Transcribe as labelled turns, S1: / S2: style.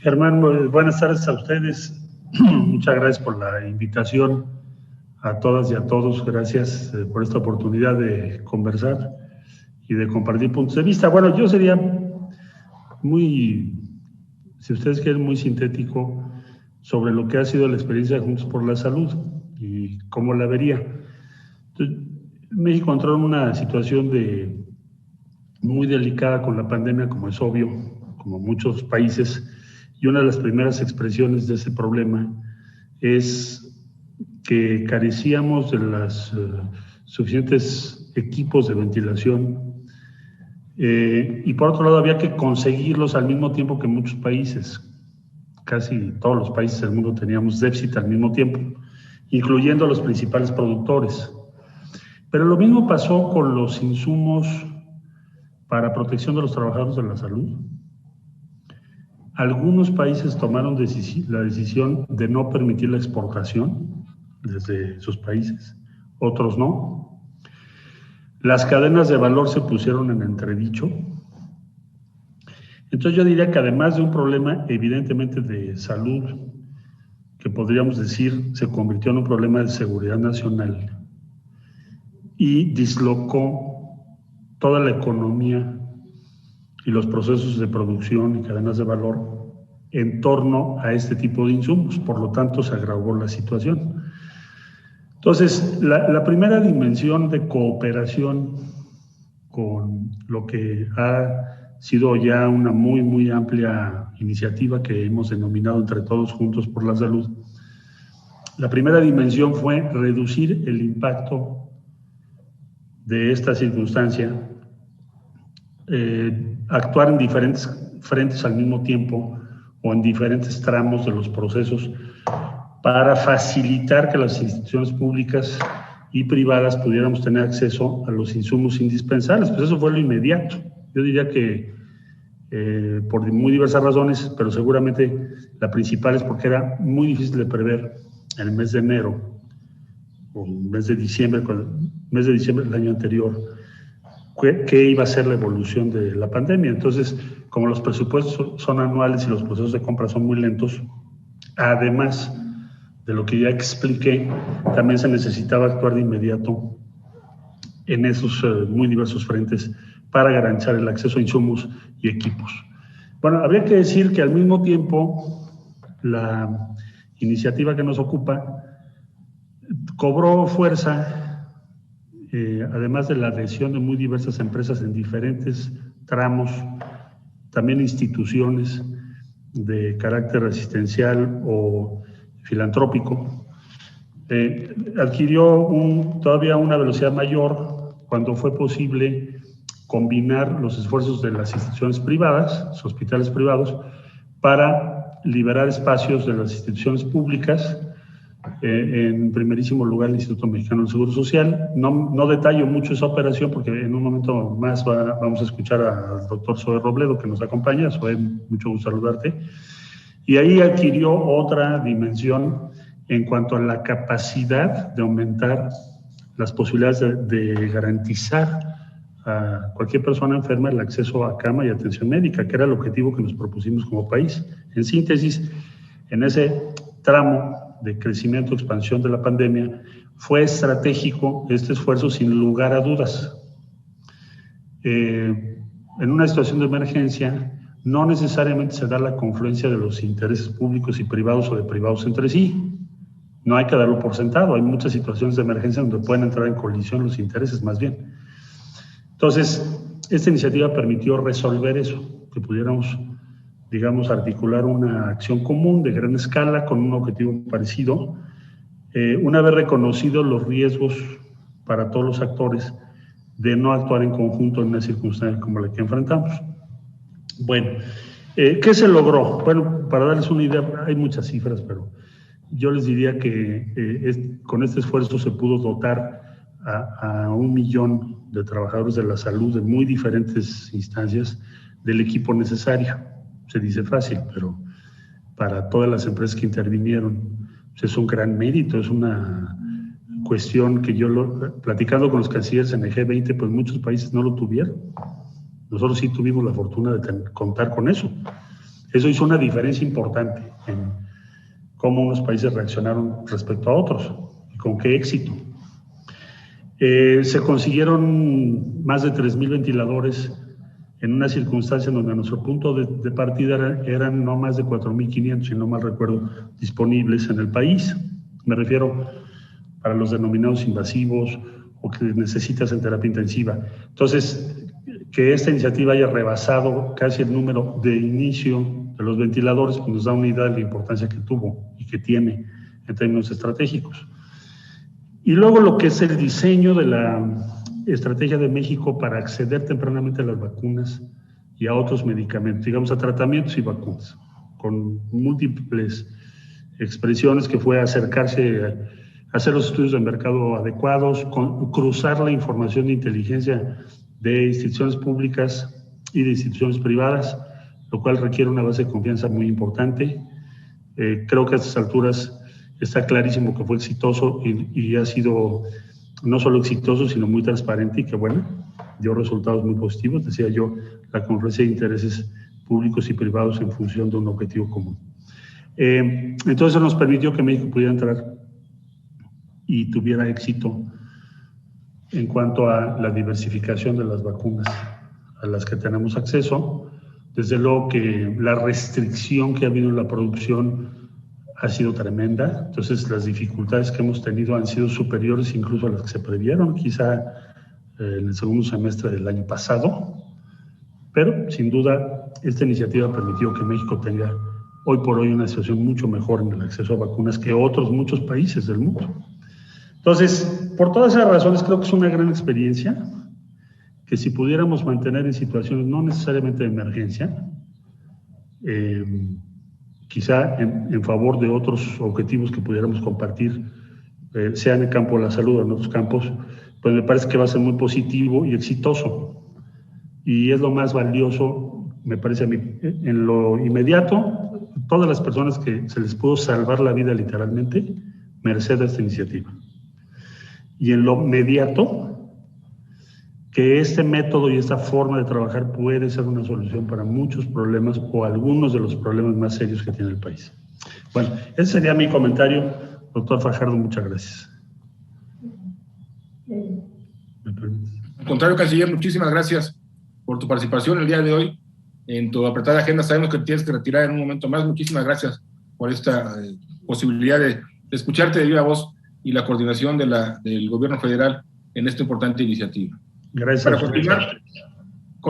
S1: Germán, buenas tardes a ustedes. Muchas gracias por la invitación a todas y a todos. Gracias por esta oportunidad de conversar y de compartir puntos de vista. Bueno, yo sería muy, si ustedes quieren, muy sintético sobre lo que ha sido la experiencia de Juntos por la Salud y cómo la vería. Entonces, México entró en una situación muy delicada con la pandemia, como es obvio, como muchos países, y una de las primeras expresiones de ese problema es que carecíamos de los suficientes equipos de ventilación y por otro lado había que conseguirlos al mismo tiempo que muchos países. Casi todos los países del mundo teníamos déficit al mismo tiempo, incluyendo los principales productores. Pero lo mismo pasó con los insumos para protección de los trabajadores de la salud. Algunos países tomaron la decisión de no permitir la exportación desde sus países, otros no. Las cadenas de valor se pusieron en entredicho. Entonces yo diría que además de un problema evidentemente de salud, que podríamos decir se convirtió en un problema de seguridad nacional y dislocó toda la economía y los procesos de producción y cadenas de valor en torno a este tipo de insumos. Por lo tanto, se agravó la situación. Entonces, la primera dimensión de cooperación con lo que ha sido ya una muy amplia iniciativa que hemos denominado entre todos Juntos por la Salud, la primera dimensión fue reducir el impacto de esta circunstancia, actuar en diferentes frentes al mismo tiempo o en diferentes tramos de los procesos para facilitar que las instituciones públicas y privadas pudiéramos tener acceso a los insumos indispensables. Pues eso fue lo inmediato. Yo diría que por muy diversas razones, pero seguramente la principal es porque era muy difícil de prever en el mes de enero o el mes de diciembre del año anterior qué iba a ser la evolución de la pandemia. Entonces, como los presupuestos son anuales y los procesos de compra son muy lentos, además de lo que ya expliqué, también se necesitaba actuar de inmediato en esos muy diversos frentes para garantizar el acceso a insumos y equipos. Bueno, habría que decir que al mismo tiempo la iniciativa que nos ocupa cobró fuerza, además de la adhesión de muy diversas empresas en diferentes tramos, también instituciones de carácter asistencial o filantrópico, adquirió todavía una velocidad mayor cuando fue posible combinar los esfuerzos de las instituciones privadas, los hospitales privados, para liberar espacios de las instituciones públicas. En primerísimo lugar el Instituto Mexicano del Seguro Social. No detallo mucho esa operación porque en un momento más vamos a escuchar al doctor Zoe Robledo, que nos acompaña. Zoe, mucho gusto saludarte. Y ahí adquirió otra dimensión en cuanto a la capacidad de aumentar las posibilidades de garantizar a cualquier persona enferma el acceso a cama y atención médica, que era el objetivo que nos propusimos como país. En síntesis, en ese tramo de crecimiento, expansión de la pandemia, fue estratégico este esfuerzo sin lugar a dudas. En una situación de emergencia, no necesariamente se da la confluencia de los intereses públicos y privados o de privados entre sí. No hay que darlo por sentado. Hay muchas situaciones de emergencia donde pueden entrar en colisión los intereses, más bien. Entonces, esta iniciativa permitió resolver eso, que pudiéramos, digamos, articular una acción común de gran escala con un objetivo parecido, una vez reconocidos los riesgos para todos los actores de no actuar en conjunto en una circunstancia como la que enfrentamos. Bueno, ¿qué se logró? Bueno, para darles una idea, hay muchas cifras, pero yo les diría que con este esfuerzo se pudo dotar a 1 millón de trabajadores de la salud de muy diferentes instancias del equipo necesario. Se dice fácil, pero para todas las empresas que intervinieron, pues es un gran mérito, es una cuestión que platicando con los cancilleres en el G20, pues muchos países no lo tuvieron. Nosotros sí tuvimos la fortuna de contar con eso. Eso hizo una diferencia importante en cómo unos países reaccionaron respecto a otros y con qué éxito. Se consiguieron más de 3,000 ventiladores en una circunstancia en donde nuestro punto de partida eran no más de 4,500, si no mal recuerdo, disponibles en el país. Me refiero para los denominados invasivos o que necesitas en terapia intensiva. Entonces, que esta iniciativa haya rebasado casi el número de inicio de los ventiladores, pues nos da una idea de la importancia que tuvo y que tiene en términos estratégicos. Y luego lo que es el diseño de la estrategia de México para acceder tempranamente a las vacunas y a otros medicamentos, digamos a tratamientos y vacunas, con múltiples expresiones, que fue acercarse a hacer los estudios de mercado adecuados, cruzar la información de inteligencia de instituciones públicas y de instituciones privadas, lo cual requiere una base de confianza muy importante. Creo que a estas alturas está clarísimo que fue exitoso y ha sido no solo exitoso, sino muy transparente y que, bueno, dio resultados muy positivos. Decía yo, la confluencia de intereses públicos y privados en función de un objetivo común. Entonces nos permitió que México pudiera entrar y tuviera éxito en cuanto a la diversificación de las vacunas a las que tenemos acceso. Desde luego que la restricción que ha habido en la producción ha sido tremenda, entonces las dificultades que hemos tenido han sido superiores incluso a las que se previeron, quizá en el segundo semestre del año pasado, pero sin duda esta iniciativa permitió que México tenga hoy por hoy una situación mucho mejor en el acceso a vacunas que otros muchos países del mundo. Entonces, por todas esas razones creo que es una gran experiencia que si pudiéramos mantener en situaciones no necesariamente de emergencia, quizá en favor de otros objetivos que pudiéramos compartir, sea en el campo de la salud o en otros campos, pues me parece que va a ser muy positivo y exitoso. Y es lo más valioso, me parece a mí, en lo inmediato, todas las personas que se les pudo salvar la vida literalmente, merced a esta iniciativa. Y en lo inmediato, que este método y esta forma de trabajar puede ser una solución para muchos problemas o algunos de los problemas más serios que tiene el país. Bueno, ese sería mi comentario. Doctor Fajardo, muchas gracias.
S2: Al contrario, canciller, muchísimas gracias por tu participación el día de hoy. En tu apretada agenda sabemos que tienes que retirar en un momento más. Muchísimas gracias por esta posibilidad de escucharte de viva voz y la coordinación del gobierno federal en esta importante iniciativa.
S1: Gracias.
S2: Para continuar,